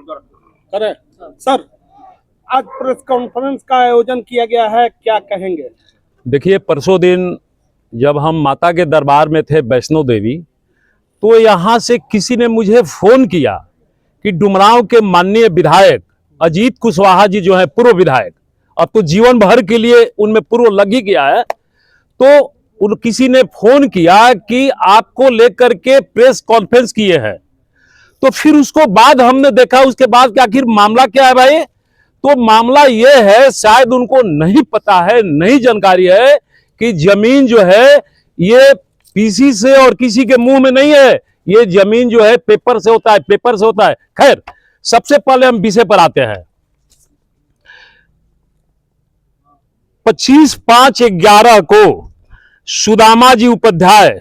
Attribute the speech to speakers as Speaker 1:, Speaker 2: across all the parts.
Speaker 1: करें सर, आज press conference का आयोजन किया गया है, क्या कहेंगे?
Speaker 2: देखिए, परसों दिन जब हम माता के दरबार में थे वैष्णो देवी, तो यहाँ से किसी ने मुझे फोन किया कि डुमरांव के माननीय विधायक अजीत कुशवाहा जी जो है पूर्व विधायक, अब तो जीवन भर के लिए उनमें पूर्व लग ही गया है, तो उन किसी ने फोन किया कि आपको लेकर के प्रेस कॉन्फ्रेंस किए हैं। तो फिर उसको बाद हमने देखा, उसके बाद कि आखिर मामला क्या है भाई। तो मामला यह है, शायद उनको नहीं पता है, नहीं जानकारी है कि जमीन जो है ये पीसी से और किसी के मुंह में नहीं है, ये जमीन जो है पेपर से होता है, पेपर से होता है। खैर, सबसे पहले हम विषय पर आते हैं। 25/5/11 को सुदामा जी उपाध्याय,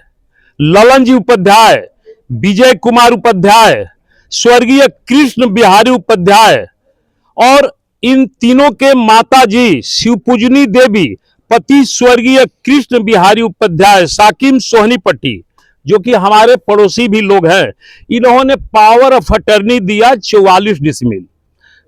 Speaker 2: ललन जी उपाध्याय, विजय कुमार उपाध्याय, स्वर्गीय कृष्ण बिहारी उपाध्याय और इन तीनों के माता जी शिवपूजनी देवी, पति स्वर्गीय कृष्ण बिहारी उपाध्याय, साकिम सोहनीपट्टी, जो कि हमारे पड़ोसी भी लोग हैं, इन्होंने पावर ऑफ अटर्नी दिया 44 डिसमिल,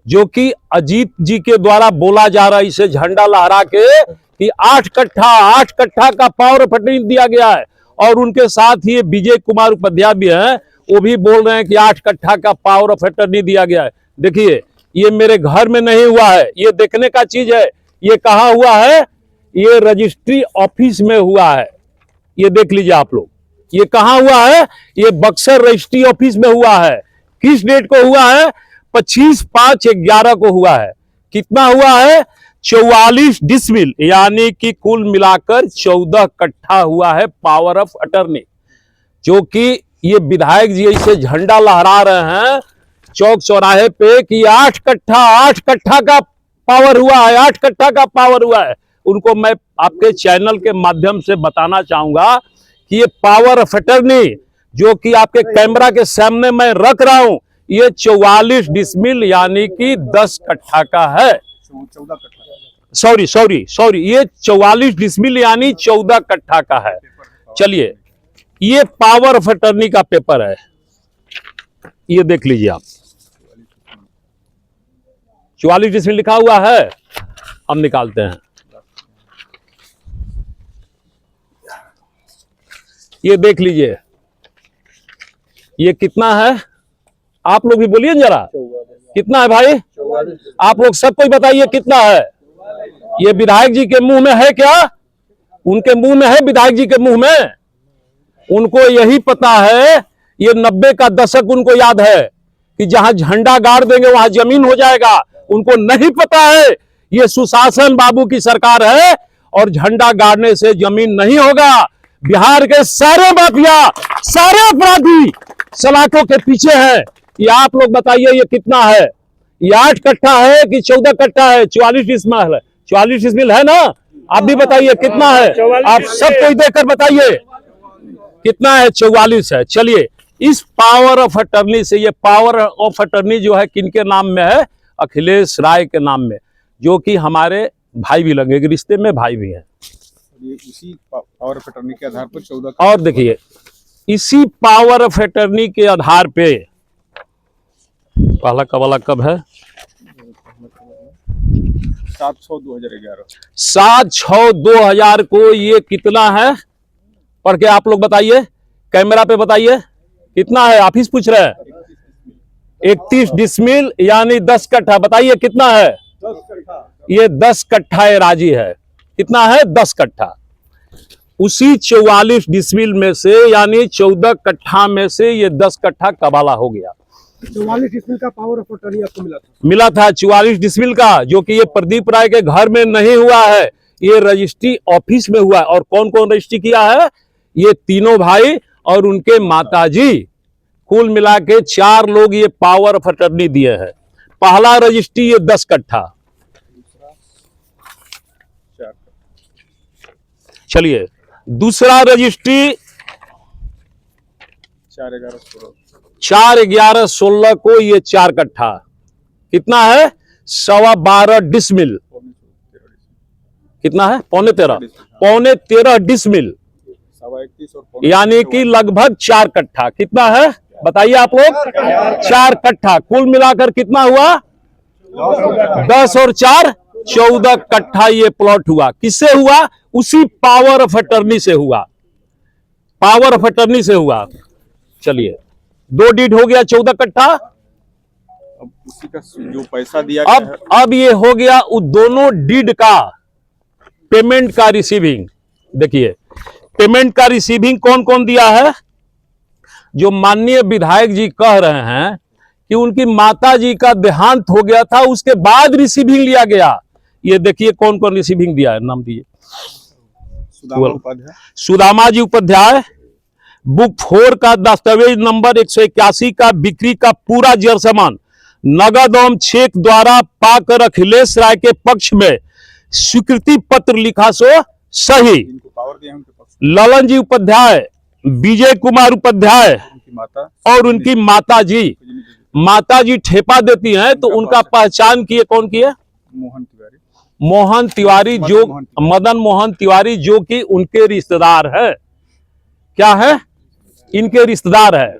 Speaker 2: जो कि अजीत जी के द्वारा बोला जा रहा है, इसे झंडा लहरा के कि 8 कट्ठा का पावर ऑफ अटर्नी दिया गया है। और उनके साथ ही विजय कुमार उपाध्याय भी हैं, वो भी बोल रहे हैं कि 8 कट्ठा का पावर ऑफ अटर्नी दिया गया है। देखिए, ये मेरे घर में नहीं हुआ है, ये देखने का चीज है। ये कहाँ हुआ है? ये रजिस्ट्री ऑफिस में हुआ है, ये देख लीजिए आप लोग। ये कहाँ हुआ है? ये बक्सर रजिस्ट्री ऑफिस में हुआ है। किस डेट को हुआ है? 25/5/11 को हुआ है। कितना हुआ है? 44 डिसमिल, यानी कि कुल मिलाकर 14 कट्ठा हुआ है पावर ऑफ अटर्नी, जो कि ये विधायक जी इसे झंडा लहरा रहे हैं चौक चौराहे पे कि 8 कट्ठा का पावर हुआ है, 8 कट्ठा का पावर हुआ है। उनको मैं आपके चैनल के माध्यम से बताना चाहूंगा कि ये पावर ऑफ अटर्नी जो कि आपके कैमरा के सामने मैं रख रहा हूं, ये 44 डिसमिल यानी कि 10 कट्ठा का है।
Speaker 1: 14 कट्ठा,
Speaker 2: सॉरी, ये 44 डिसमिल यानी 14 कट्ठा का है। चलिए, ये पावर ऑफ अटर्नी का पेपर है, ये देख लीजिए आप। 44 डिसमिल लिखा हुआ है, हम निकालते हैं। ये देख लीजिए, ये कितना है? आप लोग भी बोलिए जरा, कितना है भाई? आप लोग सब कोई बताइए कितना है? ये विधायक जी के मुंह में है क्या? उनके मुंह में है? विधायक जी के मुंह में? उनको यही पता है, ये 90 का दशक उनको याद है कि जहां झंडा गाड़ देंगे वहां जमीन हो जाएगा। उनको नहीं पता है ये सुशासन बाबू की सरकार है और झंडा गाड़ने से जमीन नहीं होगा। बिहार के सारे माफिया, सारे अपराधी सलाखों के पीछे हैं। ये आप लोग बताइए ये कितना है? ये 8 कट्ठा है कि 14 कट्ठा है? 44 डिसमिल है, 44 डिसमिल है ना? आप भी बताइए कितना है? आप सब कोई देखकर बताइए कितना है? 44 है। चलिए, इस पावर ऑफ अटर्नी से, ये पावर ऑफ अटर्नी जो है किनके नाम में है? अखिलेश राय के नाम में, जो कि हमारे भाई भी लगे, रिश्ते में भाई भी हैं।
Speaker 1: ये इसी पावर ऑफ अटर्नी के आधार पर 14।
Speaker 2: और देखिए, इसी पावर ऑफ अटर्नी के आधार पे पहला कवाला कब है?
Speaker 1: 7/6/2011।
Speaker 2: 7/6/2000 को ये कितना है? पढ़ के आप लोग बताइए, कैमरा पे बताइए कितना है? ऑफिस पूछ रहे हैं। 31 डिसमिल यानी 10 कट्ठा। बताइए कितना है?
Speaker 1: 10 कट्ठा।
Speaker 2: ये 10 कट्ठा राजी है। कितना है? 10 कट्ठा। उसी 44 डिसमिल में से यानी 14 कट्ठा में से ये 10 कट्ठा कबाला हो गया।
Speaker 1: 44 डिसमिल का पावर ऑफ अटर्नी आपको
Speaker 2: मिला था 44 डिसमिल का, जो कि ये प्रदीप राय के घर में नहीं हुआ है, ये रजिस्ट्री ऑफिस में हुआ है। और कौन कौन रजिस्ट्री किया है? ये तीनों भाई और उनके माताजी, कुल मिला के 4 लोग ये पावर ऑफ अटर्नी दिए हैं। पहला रजिस्ट्री ये 10 कट्ठा। चलिए, दूसरा रजिस्ट्री 4/11/16 को ये 4 कट्ठा। कितना है? 12.25 डिसमिल। कितना है? 13.5 डिसमिल, यानी कि लगभग 4 कट्ठा। कितना है? बताइए आप लोग। 4 कट्ठा, कुल मिलाकर कितना हुआ? 10 और 4 14 कट्ठा ये प्लॉट हुआ। किससे हुआ? उसी पावर ऑफ अटर्नी से हुआ, पावर ऑफ अटर्नी से हुआ। चलिए 2 डीड हो गया 14 कट्ठा।
Speaker 3: अब उसी का जो पैसा दिया गया है,
Speaker 2: अब ये हो गया उन दोनों डीड का पेमेंट का रिसीविंग। देखिए पेमेंट का रिसीविंग कौन कौन दिया है? जो माननीय विधायक जी कह रहे हैं कि उनकी माता जी का देहांत हो गया था, उसके बाद रिसीविंग लिया गया। ये देखिए कौन कौन रिसीविंग दिया है, नाम दीजिए।
Speaker 3: सुदामा उपाध्याय,
Speaker 2: सुदामा जी उपाध्याय, बुक 4 का दस्तावेज नंबर 181 का बिक्री का पूरा जर सामान नगद एवं चेक द्वारा पाकर अखिलेश राय के पक्ष में स्वीकृति पत्र लिखा सो सही।
Speaker 3: जिनको पावर दिया है उनके पास
Speaker 2: ललन जी उपाध्याय, विजय कुमार उपाध्याय
Speaker 3: उनकी माता
Speaker 2: और उनकी माता जी ठेपा देती हैं, तो उनका पहचान किए कौन किए?
Speaker 3: मोहन तिवारी,
Speaker 2: मोहन तिवारी, जो मदन मोहन तिवारी, जो कि उनके रिश्तेदार है। क्या है? इनके रिश्तेदार है।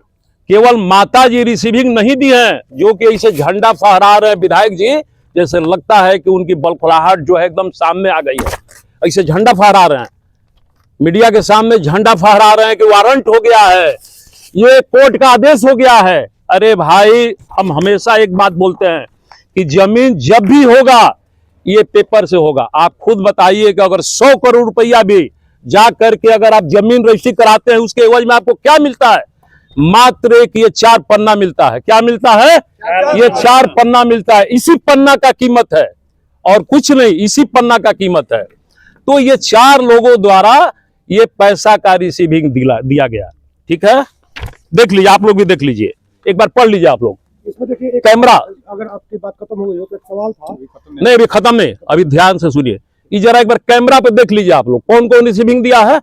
Speaker 2: केवल माता जी रिसीविंग नहीं दी है, जो कि ऐसे झंडा फहरा रहे हैं विधायक जी, जैसे लगता है कि उनकी बलखलाहट जो है एकदम सामने आ गई है। ऐसे झंडा फहरा रहे हैं, मीडिया के सामने झंडा फहरा रहे हैं कि वारंट हो गया है, ये कोर्ट का आदेश हो गया है। अरे भाई, हम हमेशा एक बात बोलते हैं कि जमीन जब भी होगा ये पेपर से होगा। आप खुद बताइए कि अगर 100 करोड़ रुपया भी जा करके अगर आप जमीन रजिस्ट्री कराते हैं, उसके एवज में आपको क्या मिलता है? मात्र एक ये 4 पन्ना मिलता है। क्या मिलता है? ये 4 पन्ना मिलता है। इसी पन्ना का कीमत है और कुछ नहीं, इसी पन्ना का कीमत है। तो ये 4 लोगों द्वारा ये पैसा का रिसीविंग दिया गया। ठीक है, देख लीजिए, आप लोग भी देख लीजिए, एक बार पढ़ लीजिए आप लोग।
Speaker 1: इसमें देखिए एक
Speaker 2: कैमरा,
Speaker 1: अगर आपकी बात खत्म हो गई हो तो एक सवाल था।
Speaker 2: नहीं अभी खत्म नहीं, अभी ध्यान से सुनिए। ये जरा एक बार कैमरा पे देख लीजिए आप लोग, कौन कौन रिसीविंग दिया है?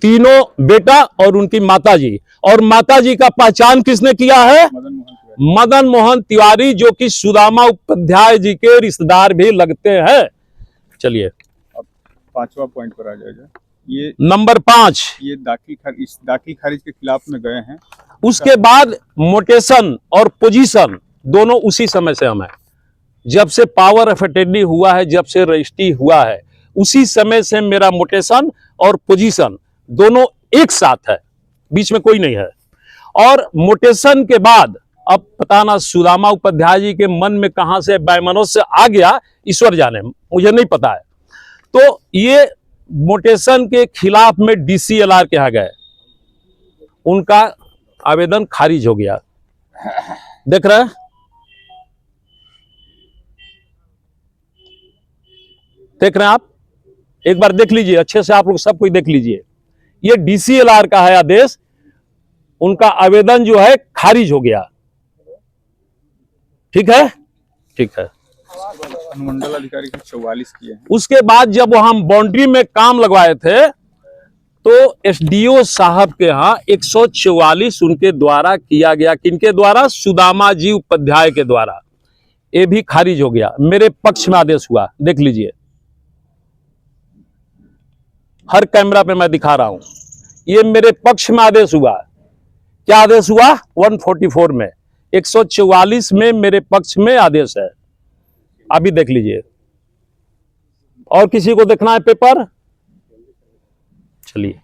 Speaker 2: तीनों बेटा और उनकी माताजी। और माताजी का पहचान किसने किया है? मदन मोहन तिवारी, जो कि सुदामा उपाध्याय जी के रिश्तेदार भी लगते हैं। चलिए
Speaker 3: अब 5वां पॉइंट पर आ जाएगा। ये
Speaker 2: नंबर 5,
Speaker 3: ये इस दाखिल खारिज के खिलाफ में गए हैं।
Speaker 2: उसके बाद मोटेशन और पोजीशन दोनों उसी समय से हमें, जब से पावर ऑफ अटर्नी हुआ है, जब से रजिस्ट्री हुआ है, उसी समय से मेरा मोटेशन और पोजीशन दोनों एक साथ है, बीच में कोई नहीं है। और मोटेशन के बाद अब पता ना सुदामा उपाध्याय जी के मन में कहां से बैमनों से आ गया, ईश्वर जाने, मुझे नहीं पता है। तो ये मोटेशन के खिलाफ में DCLR के यहाँ गए, उनका आवेदन खारिज हो गया। देख रहे हैं, देख रहे हैं आप, एक बार देख लीजिए अच्छे से, आप लोग सब कुछ देख लीजिए। ये DCLR का है आदेश, उनका आवेदन जो है खारिज हो गया। ठीक है, ठीक है।
Speaker 3: अनुमंडल अधिकारी के 44 किए हैं।
Speaker 2: उसके बाद जब हम बाउंड्री में काम लगवाए थे, तो SDO साहब के यहाँ 144 उनके द्वारा किया गया। किनके द्वारा? सुदामा जी उपाध्याय के द्वारा। ये भी खारिज हो गया, मेरे पक्ष में आदेश हुआ। देख लीजिए, हर कैमरा पे मैं दिखा रहा हूं, ये मेरे पक्ष में आदेश हुआ। क्या आदेश हुआ? 144 में, 144 में मेरे पक्ष में आदेश है। अभी देख लीजिए। और किसी को देखना है पेपर? चलिए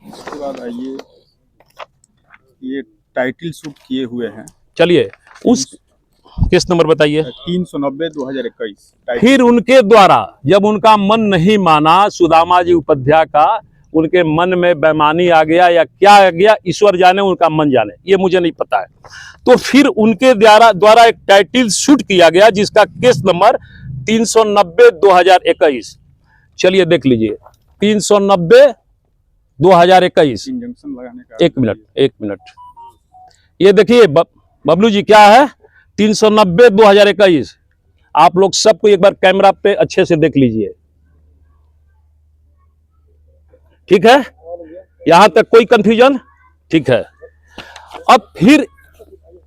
Speaker 3: उसके बाद आइए, ये टाइटल शूट किए हुए हैं।
Speaker 2: चलिए, उस किस नंबर बताइए?
Speaker 3: 390/2021।
Speaker 2: फिर उनके द्वारा जब उनका मन नहीं माना सुदामा जी उपाध्याय का, उनके मन में बेईमानी आ गया या क्या आ गया, ईश्वर जाने, उनका मन जाने, ये मुझे नहीं पता है। तो फिर उनके द्वारा एक टाइटल शूट किया गया, जिसका केस नंबर 390/2021। चलिए देख लीजिए, 390/2021।
Speaker 3: इंजंक्शन लगाने का।
Speaker 2: एक मिनट, ये देखिए बबलू जी, क्या है? 390/2021। आप लोग सबको एक बार कैमरा पे अच्छे से देख लीजिए। ठीक है, यहां तक कोई कंफ्यूजन? ठीक है। अब फिर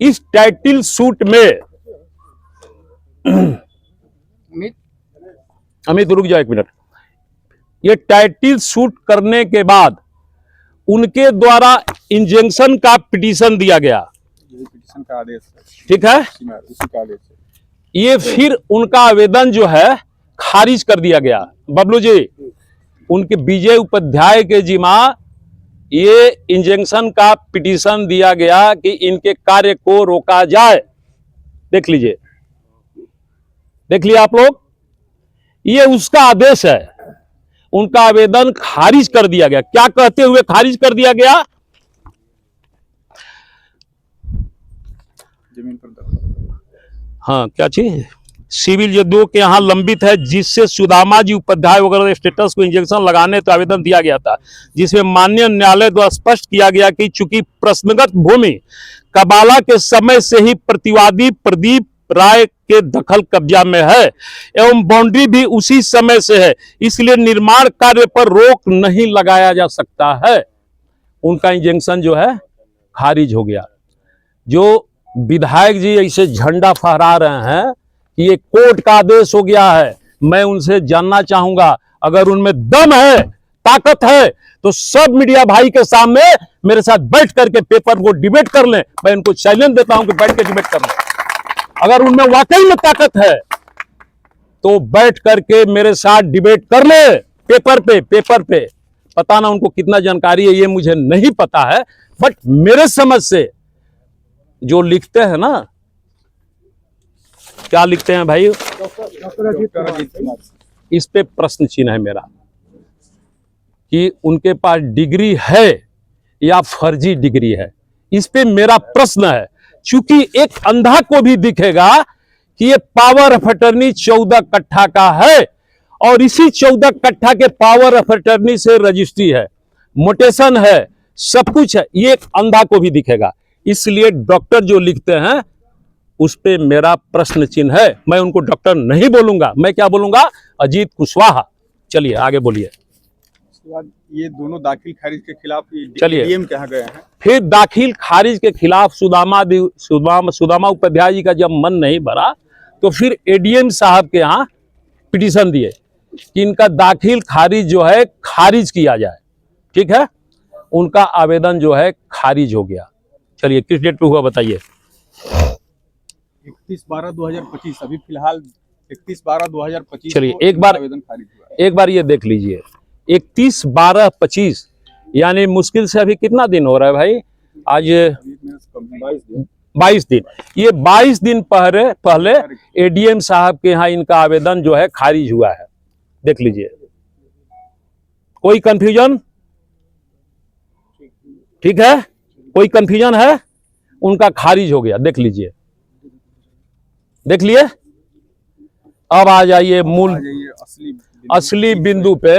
Speaker 2: इस टाइटल शूट में अमित रुक जाओ एक मिनट। ये टाइटल शूट करने के बाद उनके द्वारा इंजेक्शन का पिटीशन दिया गया,
Speaker 3: यही पिटीशन का आदेश है,
Speaker 2: ठीक है।
Speaker 3: उसी का आदेश है।
Speaker 2: ये फिर उनका आवेदन जो है खारिज कर दिया गया। बबलू जी, उनके विजय उपाध्याय के जिम्मा ये इंजेक्शन का पिटीशन दिया गया कि इनके कार्य को रोका जाए। देख लीजिए, देख लिया आप लोग, ये उसका आदेश है। उनका आवेदन खारिज कर दिया गया। क्या कहते हुए खारिज कर दिया गया?
Speaker 3: जमीन पर दखल।
Speaker 2: हाँ, क्या चीज? सिविल जदों के यहाँ लंबित है, जिससे सुदामा जी उपाध्याय वगैरह स्टेटस को इंजेक्शन लगाने तो आवेदन दिया गया था, जिसमें माननीय न्यायालय द्वारा स्पष्ट किया गया कि चूंकि प्रश्नगत भूमि कबाला के समय से ही प्रतिवादी प्रदीप राय के दखल कब्जा में है एवं बाउंड्री भी उसी समय से है, इसलिए निर्माण कार्य पर रोक नहीं लगाया जा सकता है। उनका इंजेक्शन जो है खारिज हो गया। जो विधायक जी ऐसे झंडा फहरा रहे हैं कि ये कोर्ट का आदेश हो गया है, मैं उनसे जानना चाहूंगा, अगर उनमें दम है, ताकत है, तो सब मीडिया भाई के सामने मेरे साथ बैठ करके पेपर को डिबेट कर लें। मैं इनको चैलेंज देता हूं कि बैठ के डिबेट कर लें। अगर उनमें वाकई में ताकत है तो बैठ करके मेरे साथ डिबेट कर ले, पेपर पे। पता ना उनको कितना जानकारी है, ये मुझे नहीं पता है, बट मेरे समझ से जो लिखते हैं ना, क्या लिखते हैं भाई,
Speaker 3: डॉक्टर अजीत कुमार।
Speaker 2: इस पे प्रश्न चिन्ह है मेरा कि उनके पास डिग्री है या फर्जी डिग्री है। इस पे मेरा प्रश्न है, चूंकि एक अंधा को भी दिखेगा कि ये पावर ऑफ अटर्नी 14 कट्ठा का है और इसी 14 कट्ठा के पावर ऑफ अटर्नी से रजिस्ट्री है, मोटेशन है, सब कुछ है, ये एक अंधा को भी दिखेगा। इसलिए डॉक्टर जो लिखते हैं उस पे मेरा प्रश्न चिन्ह है। मैं उनको डॉक्टर नहीं बोलूंगा, मैं क्या बोलूंगा, अजीत कुशवाहा। चलिए आगे बोलिए।
Speaker 3: उसके बाद ये दोनों दाखिल खारिज के खिलाफ
Speaker 2: चलिए।
Speaker 3: डीएम कहाँ गए हैं?
Speaker 2: फिर दाखिल खारिज के खिलाफ सुदामा उपाध्याय जी का जब मन नहीं भरा तो फिर एडीएम साहब के यहाँ पिटीशन दिए कि इनका दाखिल खारिज जो है खारिज किया जाए, ठीक है। उनका आवेदन जो है खारिज हो गया। चलिए किस डेट पे हुआ बताइए?
Speaker 3: 31/12/2025। अभी फिलहाल 31/12/2025।
Speaker 2: चलिए
Speaker 3: को
Speaker 2: एक बार
Speaker 3: आवेदन खारिज हुआ है।
Speaker 2: एक बार ये देख लीजिए, 31/12/25 यानी मुश्किल से अभी कितना दिन हो रहा है भाई? आज 22 दिन। ये 22 दिन पहले एडीएम साहब के यहाँ इनका आवेदन जो है खारिज हुआ है। देख लीजिए, कोई कंफ्यूजन? ठीक है, कोई कंफ्यूजन है? उनका खारिज हो गया, देख लीजिए, देख लिए। अब आ जाइए मूल असली बिंदु पे,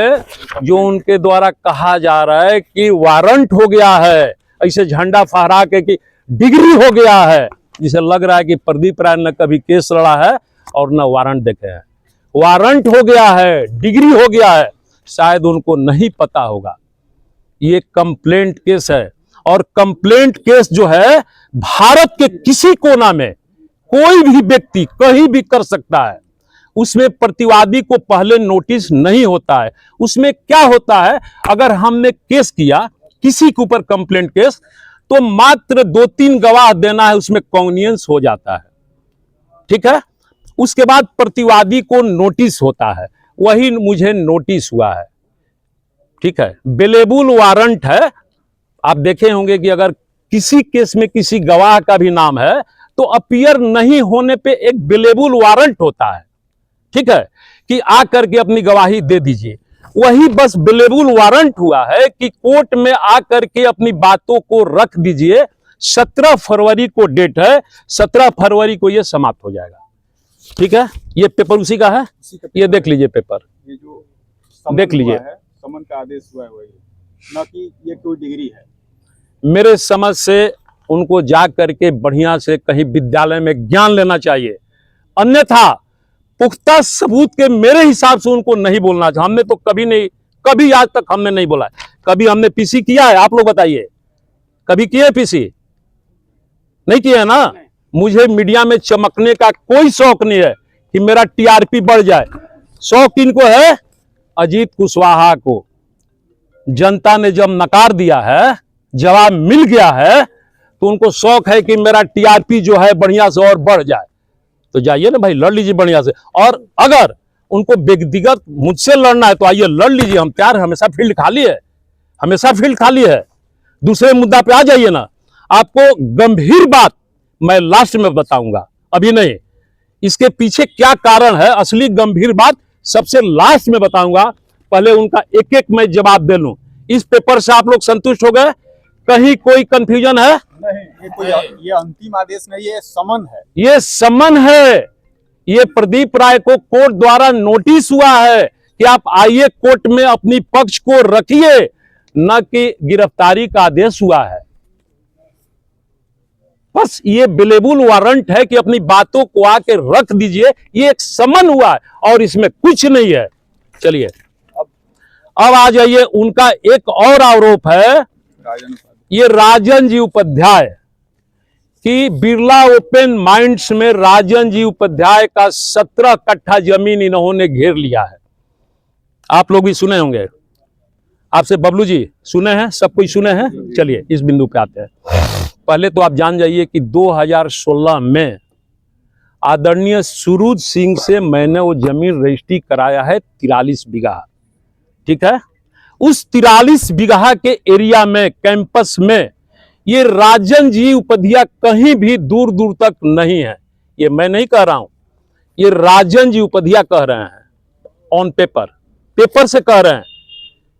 Speaker 2: जो उनके द्वारा कहा जा रहा है कि वारंट हो गया है, ऐसे झंडा फहरा के कि डिग्री हो गया है, जिसे लग रहा है कि प्रदीप राय न कभी केस लड़ा है और न वारंट देखे हैं। वारंट हो गया है, डिग्री हो गया है, शायद उनको नहीं पता होगा। ये कंप्लेंट केस है और कंप्लेंट केस जो है भारत के किसी कोना में कोई भी व्यक्ति कहीं भी कर सकता है। उसमें प्रतिवादी को पहले नोटिस नहीं होता है। उसमें क्या होता है, अगर हमने केस किया किसी के ऊपर कंप्लेंट केस, तो मात्र 2-3 गवाह देना है, उसमें कॉन्विनियंस हो जाता है, ठीक है। उसके बाद प्रतिवादी को नोटिस होता है, वही मुझे नोटिस हुआ है, ठीक है। बेलेबल वारंट है। आप देखे होंगे कि अगर किसी केस में किसी गवाह का भी नाम है तो अपीयर नहीं होने पे एक बेलेबल वारंट होता है, ठीक है, कि आ करके अपनी गवाही दे दीजिए। वही बस बेलेबल वारंट हुआ है कि कोर्ट में आ करके अपनी बातों को रख दीजिए। 17 फरवरी को डेट है, 17 फरवरी को यह समाप्त हो जाएगा, ठीक है। ये पेपर उसी का है, ये देख लीजिए पेपर,
Speaker 3: ये जो समन
Speaker 2: देख लीजिए।
Speaker 3: हुआ है, समन का आदेश हुआ है वही, ना कि ये कोई डिग्री है।
Speaker 2: मेरे समझ से उनको जा करके बढ़िया से कहीं विद्यालय में ज्ञान लेना चाहिए, अन्यथा पुख्ता सबूत के मेरे हिसाब से उनको नहीं बोलना चाहिए। हमने तो कभी आज तक हमने नहीं बोला है। कभी हमने पीसी किया है? आप लोग बताइए, कभी किए पीसी? नहीं किए ना। मुझे मीडिया में चमकने का कोई शौक नहीं है कि मेरा टीआरपी बढ़ जाए। शौक किनको है? अजीत कुशवाहा को। जनता ने जब नकार दिया है, जवाब मिल गया है, तो उनको शौक है कि मेरा टीआरपी जो है बढ़िया से और बढ़ जाए। तो जाइए ना भाई, लड़ लीजिए बढ़िया से। और अगर उनको व्यक्तिगत मुझसे लड़ना है तो आइए लड़ लीजिए, हम तैयार हैं, हमेशा फील्ड खाली है, हमेशा फील्ड खाली है। दूसरे मुद्दा पे आ जाइए ना। आपको गंभीर बात मैं लास्ट में बताऊंगा, अभी नहीं। इसके पीछे क्या कारण है, असली गंभीर बात सबसे लास्ट में बताऊंगा। पहले उनका एक एक मैं जवाब दे लूं। इस पेपर से आप लोग संतुष्ट हो गए? कहीं कोई कंफ्यूजन है?
Speaker 3: नहीं, ये अंतिम आदेश नहीं, ये समन है।
Speaker 2: ये समन है। ये प्रदीप राय को कोर्ट द्वारा नोटिस हुआ है कि आप आइए कोर्ट में अपनी पक्ष को रखिए, न कि गिरफ्तारी का आदेश हुआ है। बस ये बिलेबुल वारंट है कि अपनी बातों को आके रख दीजिए। ये एक समन हुआ है और इसमें कुछ नहीं है। चलिए अब आ जाइए। उनका एक और आरोप है, ये राजन जी उपाध्याय कि बिरला ओपन माइंड्स में राजन जी उपाध्याय का 17 कट्ठा जमीन इन्होंने घेर लिया है। आप लोग भी सुने होंगे, आपसे बबलू जी सुने हैं, सब कोई सुने हैं। चलिए इस बिंदु पे आते हैं। पहले तो आप जान जाइए कि 2016 में आदरणीय सुरूज सिंह से मैंने वो जमीन रजिस्ट्री कराया है 43 बीघा, ठीक है। उस 43 बीघा के एरिया में, कैंपस में, ये राजन जी उपाध्याय कहीं भी दूर दूर तक नहीं है। ये मैं नहीं कह रहा हूं, ये राजन जी उपाध्याय कह रहे हैं ऑन पेपर से कह रहे हैं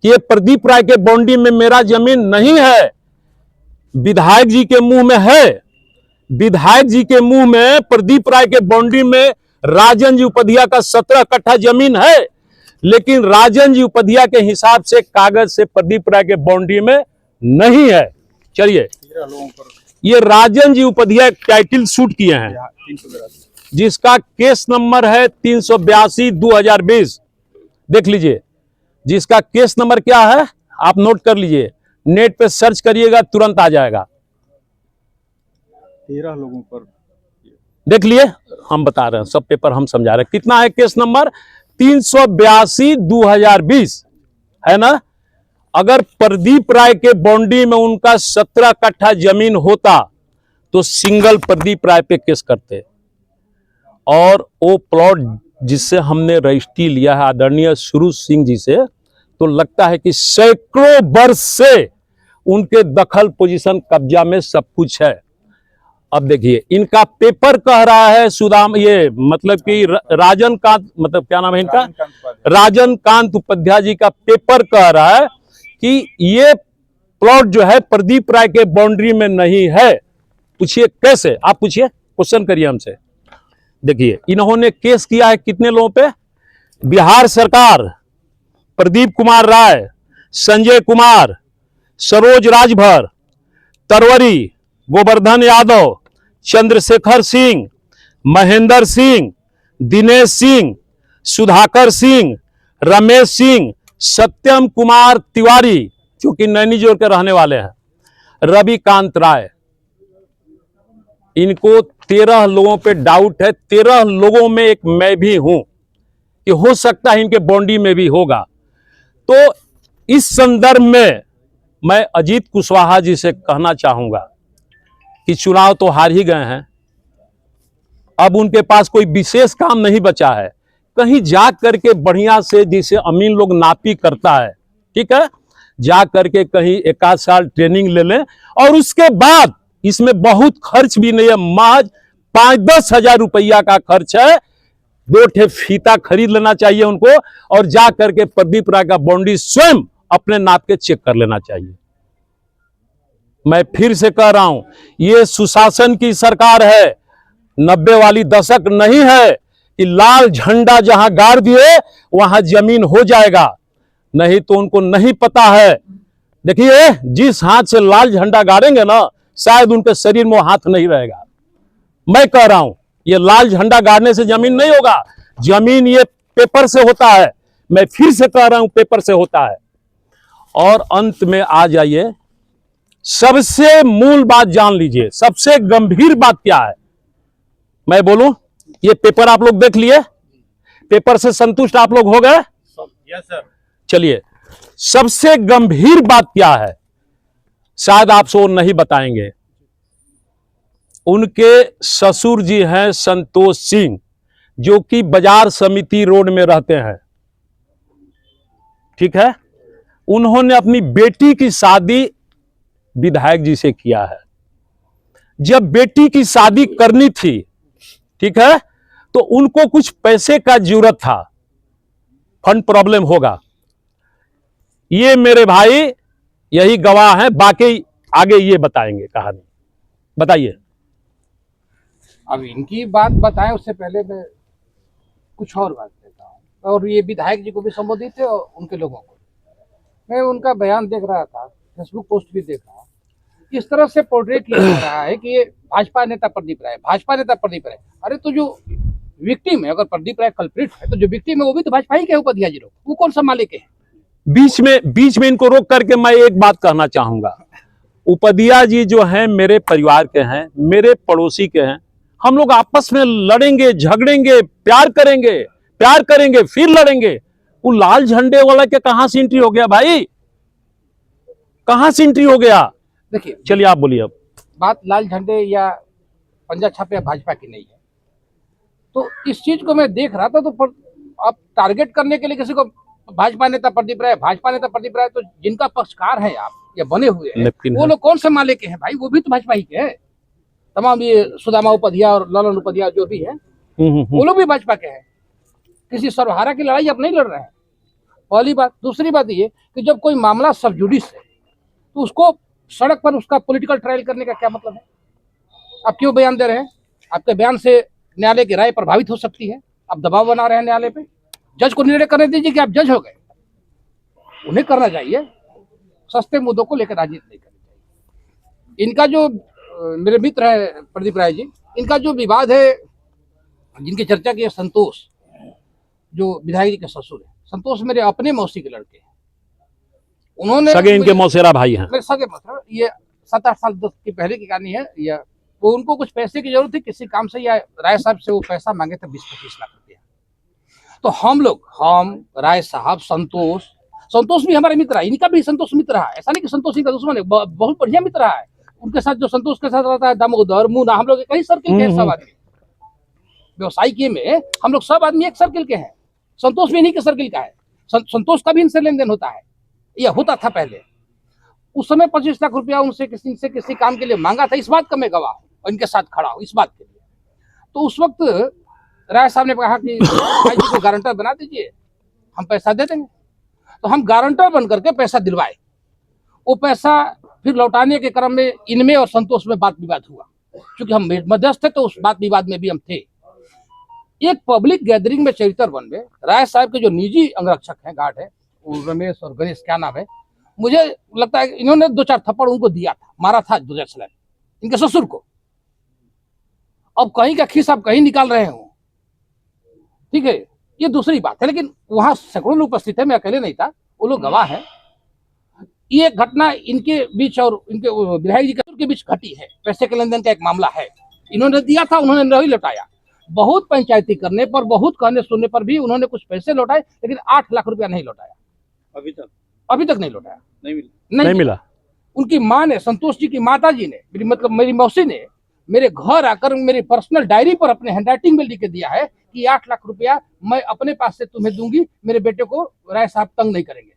Speaker 2: कि ये प्रदीप राय के बाउंड्री में मेरा जमीन नहीं है। विधायक जी के मुंह में है, विधायक जी के मुंह में प्रदीप राय के बाउंड्री में राजन जी उपाध्याय का 17 कट्ठा जमीन है, लेकिन राजन जी उपाध्याय के हिसाब से कागज से प्रदीप राय के बाउंड्री में नहीं है। चलिए, ये राजन जी उपाध्याय टाइटल शूट किए हैं, जिसका केस नंबर है 382/2020। देख लीजिए, जिसका केस नंबर क्या है आप नोट कर लीजिए, नेट पे सर्च करिएगा तुरंत आ जाएगा।
Speaker 3: 13 लोगों पर
Speaker 2: देख लिए, हम बता रहे हैं, सब पेपर हम समझा रहे हैं। कितना है केस नंबर? 382/2020 है ना। अगर प्रदीप राय के बाउंड्री में उनका 17 कट्ठा जमीन होता तो सिंगल प्रदीप राय पे केस करते, और वो प्लॉट जिससे हमने रजिस्ट्री लिया है आदरणीय सुरूज सिंह जी से, तो लगता है कि सैकड़ों वर्ष से उनके दखल पोजीशन कब्जा में सब कुछ है। अब देखिए, इनका पेपर कह रहा है सुदाम, ये मतलब कि राजन कांत, मतलब क्या नाम है इनका, राजन कांत उपाध्याय जी का पेपर कह रहा है कि ये प्लॉट जो है प्रदीप राय के बाउंड्री में नहीं है। पूछिए कैसे, आप पूछिए, क्वेश्चन करिए हमसे। देखिए, इन्होंने केस किया है कितने लोगों पे? बिहार सरकार, प्रदीप कुमार राय, संजय कुमार, सरोज राजभर, तरवरी, गोवर्धन यादव, चंद्रशेखर सिंह, महेंद्र सिंह, दिनेश सिंह, सुधाकर सिंह, रमेश सिंह, सत्यम कुमार तिवारी जो कि नैनीजोर के रहने वाले हैं, रविकांत राय। इनको 13 लोगों पे डाउट है। 13 लोगों में एक मैं भी हूं कि हो सकता है इनके बाउंड्री में भी होगा। तो इस संदर्भ में मैं अजीत कुशवाहा जी से कहना चाहूंगा कि चुनाव तो हार ही गए हैं, अब उनके पास कोई विशेष काम नहीं बचा है। कहीं जा करके बढ़िया से, जिसे अमीन लोग नापी करता है, ठीक है, जा करके कहीं 1 साल ट्रेनिंग ले लें, और उसके बाद, इसमें बहुत खर्च भी नहीं है, महज 5-10 हजार रुपया का खर्च है। 2 ठे फीता खरीद लेना चाहिए उनको, और जा करके प्रदीप राय का बाउंड्री स्वयं अपने नाप के चेक कर लेना चाहिए। मैं फिर से कह रहा हूं, ये सुशासन की सरकार है, 90 वाली दशक नहीं है कि लाल झंडा जहां गाड़ दिए वहां जमीन हो जाएगा। नहीं तो उनको नहीं पता है। देखिए, जिस हाथ से लाल झंडा गाड़ेंगे ना, शायद उनके शरीर में हाथ नहीं रहेगा। मैं कह रहा हूं, ये लाल झंडा गाड़ने से जमीन नहीं होगा, जमीन ये पेपर से होता है। मैं फिर से कह रहा हूं, पेपर से होता है। और अंत में आ जाइए, सबसे मूल बात जान लीजिए, सबसे गंभीर बात क्या है मैं बोलूं। ये पेपर आप लोग देख लिए, पेपर से संतुष्ट आप लोग हो गए?
Speaker 3: Yes sir.
Speaker 2: चलिए, सबसे गंभीर बात क्या है, शायद आप सो नहीं बताएंगे। उनके ससुर जी हैं संतोष सिंह, जो कि बाजार समिति रोड में रहते हैं, ठीक है। उन्होंने अपनी बेटी की शादी विधायक जी से किया है। जब बेटी की शादी करनी थी, ठीक है, तो उनको कुछ पैसे का जरूरत था, फंड प्रॉब्लम होगा। ये मेरे भाई यही गवाह हैं, बाकी आगे ये बताएंगे कहानी। बताइए।
Speaker 4: अब इनकी बात बताएं उससे पहले मैं कुछ और बात देता हूँ। और ये विधायक जी को भी संबोधित है और उनके लोगों को। मैं उनका बयान देख रहा था, फेसबुक पोस्ट भी देखा। इस तरह से पोर्ट्रेट किया जा रहा है कि ये भाजपा नेता प्रदीप राय, भाजपा नेता प्रदीप राय। अरे तो जो विक्टिम है, अगर प्रदीप राय कल्प्रिट है, तो जो विक्टिम है वो भी तो भाजपा ही के उपाध्याय जी लोग, वो कौन सा मालिक है?
Speaker 2: बीच में इनको रोक करके मैं एक बात कहना चाहूंगा। उपाध्याय जी जो हैं मेरे परिवार के हैं, मेरे पड़ोसी के हैं। हम लोग आपस में लड़ेंगे, झगड़ेंगे, प्यार करेंगे, फिर लड़ेंगे। वो लाल झंडे वाला के कहां से एंट्री हो गया भाई? कहां से एंट्री हो गया?
Speaker 4: देखिए,
Speaker 2: चलिए आप बोलिए। अब
Speaker 4: बात लाल झंडे या पंजा छापे या भाजपा की नहीं है। तो इस चीज को मैं देख रहा था, तो आप टारगेट करने के लिए किसी को भाजपा नेता प्रदीप राय, भाजपा नेता प्रदीप राय, तो जिनका पक्षकार है आप या बने हुए हैं, वो लोग कौन से मालिक हैं भाई? वो भी तो भाजपा ही के हैं। तमाम ये सुदामा उपाध्याय और ललन उपाध्याय जो भी है, वो लोग भी भाजपा के हैं। किसी सर्वहारा की लड़ाई आप नहीं लड़ रहे हैं, पहली बात। दूसरी बात ये कि जब कोई मामला सब जुडिस है, तो उसको सड़क पर उसका पॉलिटिकल ट्रायल करने का क्या मतलब है? आप क्यों बयान दे रहे हैं? आपके बयान से न्यायालय की राय प्रभावित हो सकती है। आप दबाव बना रहे हैं न्यायालय पे। जज को निर्णय करने दीजिए कि आप जज हो गए, उन्हें करना चाहिए। सस्ते मुद्दों को लेकर राजनीति नहीं करनी चाहिए। इनका जो मेरे मित्र है प्रदीप राय जी, इनका जो विवाद है, जिनकी चर्चा की है, संतोष जो विधायक जी के ससुर है, संतोष मेरे अपने मौसी के लड़के हैं। उन्होंने
Speaker 2: सगे इनके मौसेरा भाई हैं,
Speaker 4: मेरे सगे मतलब। ये 7-8 साल की पहले की कहानी है। या वो उनको कुछ पैसे की जरूरत थी किसी काम से, या राय साहब से वो पैसा मांगे थे 20-25 लाख रुपया। तो हम राय साहब, संतोष भी हमारे मित्र है। इनका भी संतोष मित्र है, ऐसा नहीं कि संतोष इनका दुश्मन है, बहुत बढ़िया मित्र है। उनके साथ जो संतोष के साथ रहता है, दामोदर, मुन्ना, हम लोग कई सर्किल के हैं सब आदमी। व्यवसायिकी में हम लोग सब आदमी एक सर्किल के हैं। संतोष भी इन्हीं के सर्किल का है। संतोष का भी इनसे लेन देन होता है, यह होता था पहले। उस समय 25 लाख रुपया उनसे किसी काम के लिए मांगा था। इस बात का मैं गवाह हूँ और इनके साथ खड़ा हूँ इस बात के लिए। तो उस वक्त राय साहब ने कहा कि भाई जी को गारंटर बना दीजिए, हम पैसा दे देंगे। तो हम गारंटर बन करके पैसा दिलवाए। वो पैसा फिर लौटाने के क्रम में इनमें और संतोष में बात विवाद हुआ। क्योंकि हम मध्यस्थ थे, तो उस बात विवाद में भी हम थे। एक पब्लिक गैदरिंग में चरित्र वन में राय साहब के जो निजी अंगरक्षक हैं, गार्ड है, रमेश और गणेश, क्या नाम है, मुझे लगता है इन्होंने 2-4 थप्पड़ उनको दिया था, मारा था इनके ससुर को। अब कहीं का खीस आप कहीं निकाल रहे हो, ठीक है, ये दूसरी बात है। लेकिन वहां सैकड़ों लोग उपस्थित है, मैं अकेले नहीं था, वो लोग गवाह है। ये घटना इनके बीच और इनके विधायक जी के बीच घटी है। पैसे के लेन देन का एक मामला है। इन्होंने दिया था, उन्होंने नहीं लौटाया। बहुत पंचायती करने पर, बहुत कहने सुनने पर भी उन्होंने कुछ पैसे लौटाए, लेकिन 8 लाख रुपया नहीं लौटाया। अभी तक नहीं लौटाया, नहीं मिला। उनकी माँ ने, संतोष जी की माता जी ने, मेरी मौसी ने मेरे घर आकर मेरी पर्सनल डायरी पर अपने हैंडराइटिंग में लिख के दिया है कि 8 लाख रुपया मैं अपने पास से तुम्हें दूंगी, मेरे बेटे को राय साहब तंग नहीं करेंगे।